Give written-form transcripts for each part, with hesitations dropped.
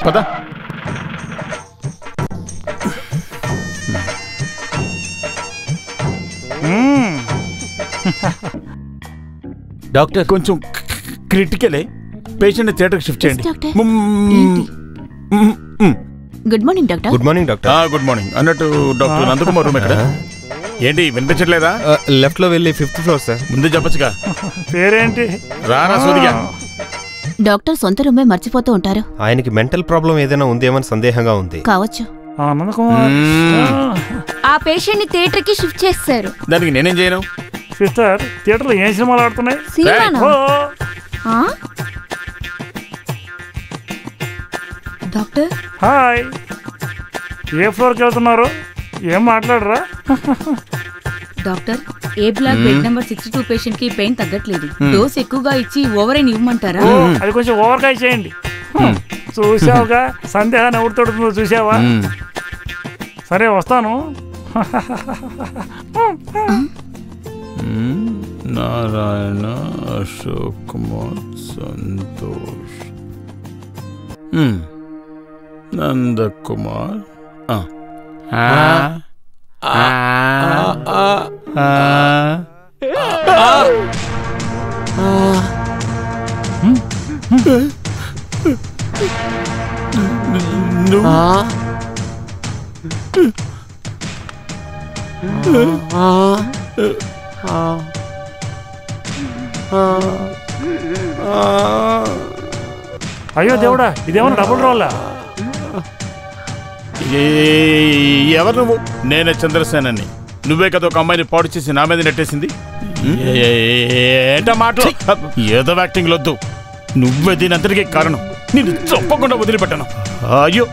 పద. డాక్టర్ కొంచెం క్రిటికలే, పేషెంట్ థియేటర్కి షిఫ్ట్ చేయండి. Good morning doctor. Good morning doctor. Good morning. అన్నట్టు డాక్టర్ నందకుమార్ రూమ్ ఎక్కడ? ఏంటి వినిపించట్లేదా? లెఫ్ట్ లో వెళ్ళి 5th ఫ్లోర్ సార్. ముందు చెప్పచ్చుగా. పేరేంటి? రారా సోదిగా. డాక్టర్ సొంత రూమే మర్చిపోతూ ఉంటారు. ఆయనకి మెంటల్ ప్రాబ్లం ఏదైనా ఉందేమని సందేహంగా ఉంది. కావచ్చు. ఆ పేషెంట్ ని థియేటర్ కి షిఫ్ట్ చేస్తారు. దానికి నేనేం చేయను? సిస్టర్, థియేటర్ లో ఏం సినిమాలు ఆడుతున్నాయి? డాక్టర్ హాయ్, ఏ ఫ్లోర్కి వెళ్తున్నారు? ఏం మాట్లాడరా? డాక్టర్, ఏ బ్లాక్ బెడ్ నెంబర్ 62 పేషెంట్ కి పెయిన్ తగ్గట్లేదు. డోస్ ఎక్కువగా ఇచ్చి ఓవరైన్ ఇవ్వమంటారా? అది కొంచెం ఓవర్గా చేయండి. చూసావుగా సందేహాన్ని ఎవరు తొడుతుందో చూసావా? సరే వస్తాను. నారాయణ, అశోక్ కుమార్, సంతోష్, నందకుమార్. అయ్యో దేవుడా, ఇదేమన్నా డబుల్ రోల్లా? ఎవరు నువ్వు? నేనే చంద్రసేనని. నువ్వే కదా ఒక అమ్మాయిని పాడు చేసి నా మీద నెట్టేసింది. ఏంటా మాటలు? ఏదో యాక్టింగ్ వద్దు. నువ్వే దీని అంతటికీ కారణం. నేను చొప్పకుండా వదిలిపెట్టాను. అయ్యో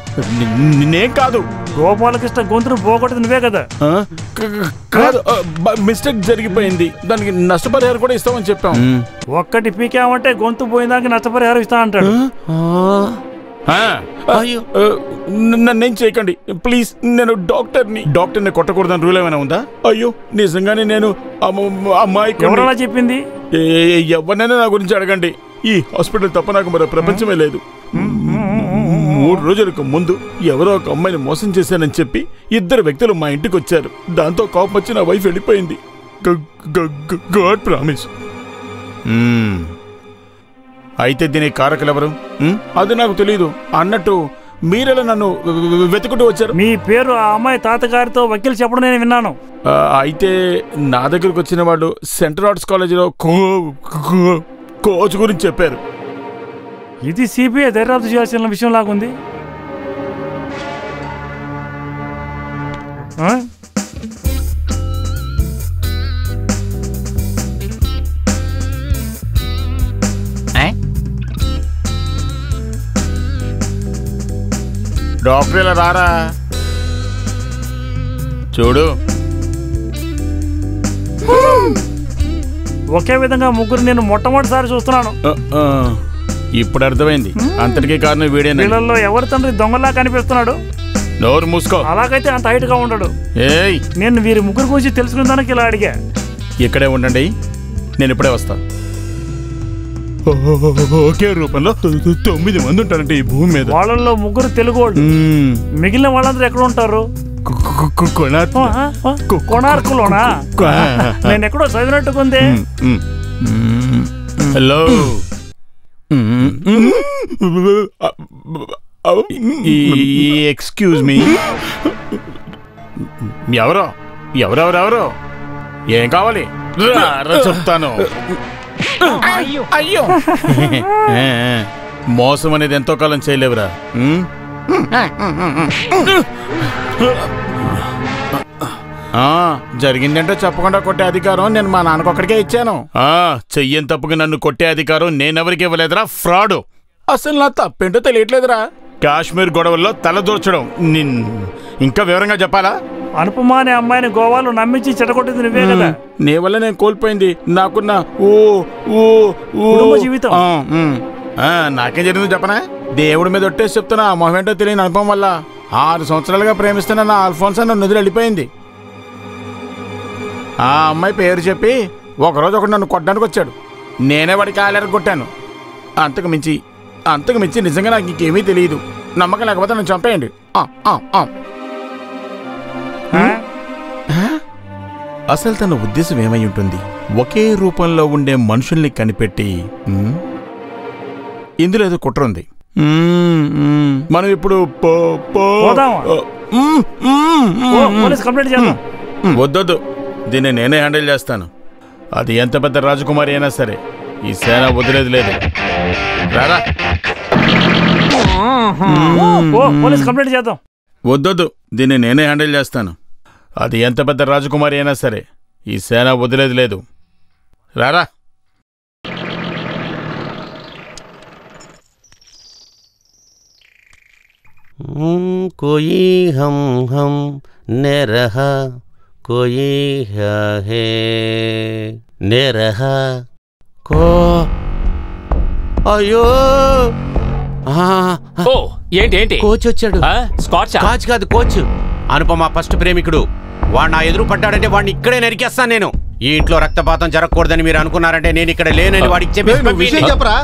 నేనేం కాదు. గోపాలకృష్ణ గొంతును పోగొట్టదు నువ్వే కదా? కాదు, మిస్టేక్ జరిగిపోయింది. దానికి నష్టపరిహారం కూడా ఇస్తామని చెప్పాం. ఒక్కటి పీకామంటే గొంతు పోయిందానికి నష్టపరిహారం ఇస్తా అంటాడు. నన్నేం చేయకండి ప్లీజ్. నేను డాక్టర్ని కొట్టకూడదని రూల్ ఏమైనా ఉందా? అయ్యో నిజంగానే నేను అమ్మాయి ఎవరన్నా చెప్పింది? ఎవరినైనా నా గురించి అడగండి. ఈ హాస్పిటల్ తప్ప నాకు మరో ప్రపంచమే లేదు. 3 రోజులకు ముందు ఎవరో ఒక అమ్మాయిని మోసం చేశానని చెప్పి 2 వ్యక్తులు మా ఇంటికి వచ్చారు. దాంతో కోపం వచ్చి నా వైఫ్ వెళ్ళిపోయింది. God promise. అయితే దీనికి కారకులు ఎవరు? అది నాకు తెలీదు. అన్నట్టు మీరెలా నన్ను వెతుకుంటూ వచ్చారు? మీ పేరు ఆ అమ్మాయి తాతగారితో వకీలు చెప్పడం నేను విన్నాను. అయితే నా దగ్గరకు వచ్చిన వాళ్ళు సెంట్రల్ ఆర్ట్స్ కాలేజీలో కోచ్ గురించి చెప్పారు. ఇది సిబిఐ దర్యాప్తు చేయాల్సిన విషయం లాగుంది. డాక్టర్ ఇలా రారా చూడు. ఒకే విధంగా ముగ్గురు నేను మొట్టమొదటిసారి చూస్తున్నాను. ఇప్పుడు అర్థమైంది. అంతటికీ కారణం వీడే. వీళ్ళల్లో ఎవరి తండ్రి దొంగలా కనిపిస్తున్నాడు? నోరు మూసుకో. అలాగైతే అంత హైట్ గా ఉండడు. ఏయ్, నేను వీరి ముగ్గురు గురించి తెలుసుకునేదానికి ఇలా అడిగా. ఇక్కడే ఉండండి, నేను ఇప్పుడే వస్తా. ఒకే రూపంలో 9 మంది ఉంటారంటే ఈ భూమి మీద. వాళ్ళల్లో ముగ్గురు తెలుగు వాళ్ళు. మిగిలిన వాళ్ళందరూ ఎక్కడ ఉంటారు? కొనార్కులోనా? నేను ఎక్కడో చదివినట్టుకుంది. Hello, excuse me. ఎవరెవరెవరో ఏం కావాలి చెప్తాను. అయ్యో మోసం అనేది ఎంతో కాలం చేయలేవురా. జరిగిందంటే చెప్పకుండా కొట్టే అధికారం నేను మా నాన్నకొక్కడికే ఇచ్చాను. చెయ్యని తప్పుగా నన్ను కొట్టే అధికారం నేనెవరికి ఇవ్వలేదురా ఫ్రాడ్. అసలు నా తప్పేంటో తెలియట్లేదురా. కాశ్మీర్ గొడవల్లో తలదూర్చడం. ఇంకా వివరంగా చెప్పాలా? అనుపమ అనే అమ్మాయిని గోవాలో నమ్మించి చెడగొట్టింది నువ్వే కదా? నీ వల్ల నేను కోల్పోయింది నాకున్న జీవితం. నాకేం జరిగిందో చెప్పనా? దేవుడి మీద ఒట్టేసి చెప్తున్నా. ఆ మొహం ఏంటో తెలియని అనుభవం వల్ల 6 సంవత్సరాలుగా ప్రేమిస్తున్న నా అల్ఫోన్సా నన్ను వదిలి వెళ్ళిపోయింది. ఆ అమ్మాయి పేరు చెప్పి ఒకరోజు ఒకటి నన్ను కొట్టడానికి వచ్చాడు. నేనే వాడికి కాలేరు కొట్టాను. అంతకు మించి నిజంగా నాకు ఇంకేమీ తెలియదు. నమ్మకం లేకపోతే నన్ను చంపేయండి. అసలు తన ఉద్దేశం ఏమై ఉంటుంది? ఒకే రూపంలో ఉండే మనుషుల్ని కనిపెట్టి ఇందులో ఏదో కుట్ర ఉంది. మనం ఇప్పుడు వద్దొద్దు, దీన్ని నేనే హ్యాండిల్ చేస్తాను. అది ఎంత పెద్ద రాజకుమారి అయినా సరే ఈ సేన వదిలేదు లేదు. రారా. వద్దొద్దు, దీన్ని నేనే హ్యాండిల్ చేస్తాను. అది ఎంత పెద్ద రాజకుమారి అయినా సరే ఈ సేన వదిలేదు లేదు. రారా. కోయి హం హం నే రహా కోయి హే నే రహా కో. అయ్యో ఏంటి కోచ్ వచ్చాడు. స్కాచ్ కాదు కోచ్. అనుపమ ఫస్ట్ ప్రేమికుడు. వాడు నా ఎదురు పడ్డాడంటే వాడిని ఇక్కడే నరికేస్తాను నేను. ఈ ఇంట్లో రక్తపాతం జరగకూడదని మీరు అనుకున్నారంటే నేను ఇక్కడ లేనని వాడికి చెప్పరా?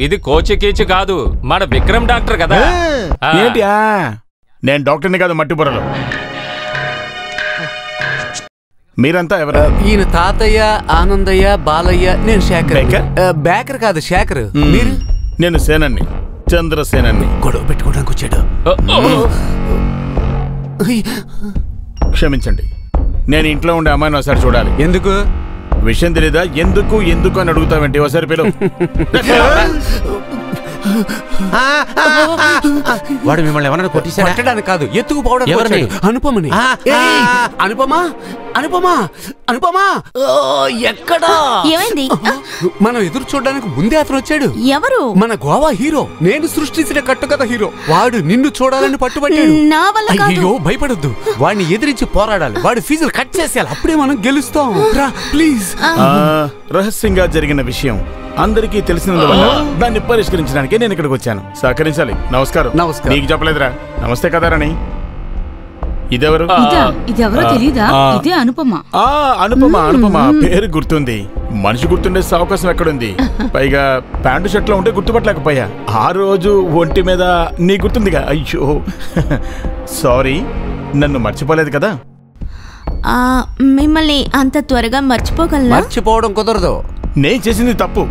ఇది కోచి కీచి కాదు, మన విక్రమ్ డాక్టర్ కదా. ఏంటి? నేను డాక్టర్ని కాదు, మట్టిపురలో. మీరంతా ఎవరు? ఈయన తాతయ్య, ఆనందయ్య, బాలయ్య. నేను శేఖర్. బేకర్ కాదు, శేఖర్. మీరు? నేను సేనన్ని, చంద్రసేనన్ని. గొడవ పెట్టుకోవడానికి వచ్చాడు. క్షమించండి, నేను ఇంట్లో ఉండే అమ్మాయిని ఒకసారి చూడాలి. ఎందుకు? విషయం తెలీదా? ఎందుకు ఎందుకు అని అడుగుతావేంటి? ఒకసారి పిలువు. వాడు మిమ్మల్ని ఎవరైనా కొట్టడానికి కాదు, ఎత్తుకుపోవడం. అనుపమని. అనుపమా అనుపమా అనుపమా ఎక్కడా? ఏమైంది? మనం ఎదురు చూడడానికి ముందే అతను వచ్చాడు. ఎవరు? మన గోవా హీరో. నేను సృష్టించిన కట్టుకథ హీరో. వాడు నిన్ను చూడాలని పట్టుబట్టాడు. నా వల్ల కాదు. అయ్యో భయపడొద్దు, వాడిని ఎదిరించి పోరాడాలి. వాడి ఫీజులు కట్ చేసేయాలి, అప్పుడే మనం గెలుస్తాం. రా ప్లీజ్. రహస్యంగా జరిగిన విషయం అందరికీ తెలిసినందువల్ల దాన్ని పరిష్కరించడానికి నేను ఇక్కడికి వచ్చాను. సహకరించాలి. నమస్కారం. నమస్కారం. నీకు చెప్పలేదురా? నమస్తే కదా రాణి. ఇదెవరు? ఇదెవరో తెలీదా? ఇదే అనుపమ. అనుపమ. అనుపమ పేరు గుర్తుంది, మనిషి గుర్తుండే అవకాశం ఎక్కడుంది? పైగా ప్యాంటు షర్ట్లో ఉంటే గుర్తుపట్టలేకపోయా. ఆ రోజు ఒంటి మీద నీ గుర్తుందిగా. అయ్యో సారీ, నన్ను మర్చిపోలేదు కదా? మిమ్మల్ని అంత త్వరగా మర్చిపోగలనా? మర్చిపోవడం కుదరదు. నేను చేసింది తప్పు.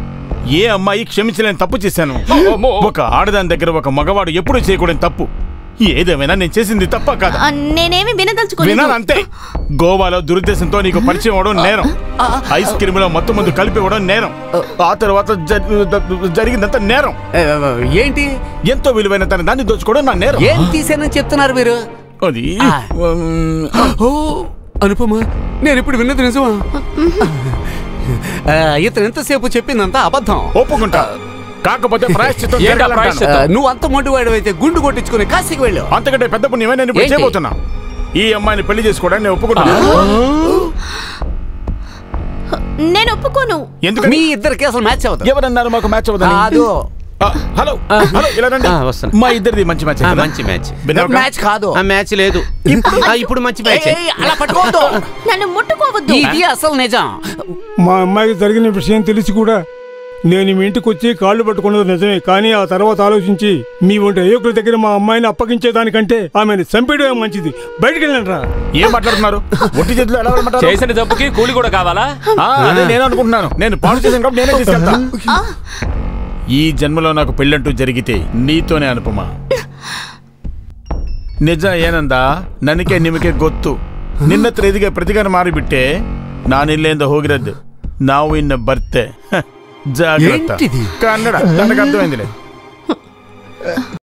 ఏ అమ్మాయి క్షమించలేని తప్పు చేశాను. ఒక ఆడదాని దగ్గర ఒక మగవాడు ఎప్పుడు చేయకూడని తప్పు. ఏదేమైనా నేను చేసింది తప్ప కాదు. నేనేమి వినదలుచుకోలేదు. వినాలంతే. గోవాలో దురుద్దేశంతో నీకు పరిచయం అవడం నేరం. ఐస్ క్రీమ్ లో మత్తు మందు కలిపి ఇవ్వడం నేరం. ఆ తర్వాత జరిగిందంతా నేరం. ఏంటి? ఎంతో విలువైన తన దాన్ని దోచుకోవడం నా నేరం. ఏం తీసానని చెప్తున్నారు మీరు? అది అనుపమ, నేను ఇప్పుడు విన్నది నిజమా? ఇతను ఎంతసేపు చెప్పిందంతా అబద్ధం. ఒప్పుకుంటా, కాకపోతే ప్రాయశ్చిత్తం. నువ్వు అంత మొండివాడు అయితే గుండు కొట్టించుకుని కాశీకి వెళ్ళు. అంతకంటే పెద్ద పుణ్యమే నేను ఇప్పుడు చేయబోతున్నా. ఈ అమ్మాయిని పెళ్లి చేసుకోవడానికి నేను ఒప్పుకుంటా. నేను ఒప్పుకోను. ఎందుకు? మీ ఇద్దరికి అసలు మ్యాచ్ అవుతుంది. ఎవరన్నారు మాకు మ్యాచ్ అవుతుంది? హలో హలో, ఇలా రండి. మా ఇద్దరిది మంచి మ్యాచ్. మంచి మ్యాచ్. మ్యాచ్ కాదు, మ్యాచ్ లేదు. ఇప్పుడు మంచి మ్యాచ్. అలా పట్టుకోవద్దు, నన్ను ముట్టుకోవద్దు. ఇది అసలు నిజం. మా అమ్మాయికి జరిగిన విషయం తెలిసి కూడా నేను మీ ఇంటికి వచ్చి కాళ్ళు పట్టుకున్నది నిజమే. కానీ ఆ తర్వాత ఆలోచించి మీ వంటి అయోగ్యుల దగ్గర మా అమ్మాయిని అప్పగించేదానికంటే ఆమెను చంపేయడం మంచిది. బయటకు వెళ్ళండి రా. ఏం మాట్లాడుతున్నారు? ఒట్టి చేతులు ఎలా వెళ్ళమంటారు? చేసిన జబ్బుకి కూలి కూడా కావాలా? అదే నేను అనుకుంటున్నాను. నేను పాడు చేసిన కాబట్టి నేనే తీసుకెళ్తా. ఈ జన్మలో నాకు పెళ్ళంటూ జరిగితే నీతోనే అనుపమా. ನಿಜ ಏನಂದ ನನಗೆ ನಿಮಗೆ ಗೊತ್ತು. ನಿನ್ನತ್ರ ಇದಕ್ಕೆ ಪ್ರತಿಗಾರ ಮಾರಿಬಿಟ್ಟೆ. ನಾನಿಲ್ಲಿಂದ ಹೋಗಿರೋದು. ನಾವು ಇನ್ನು ಬರ್ತೆ. ಜಾಗ್ರತೆ. ಕನ್ನಡ ನನಗೆ ಅರ್ಥమైందిలే.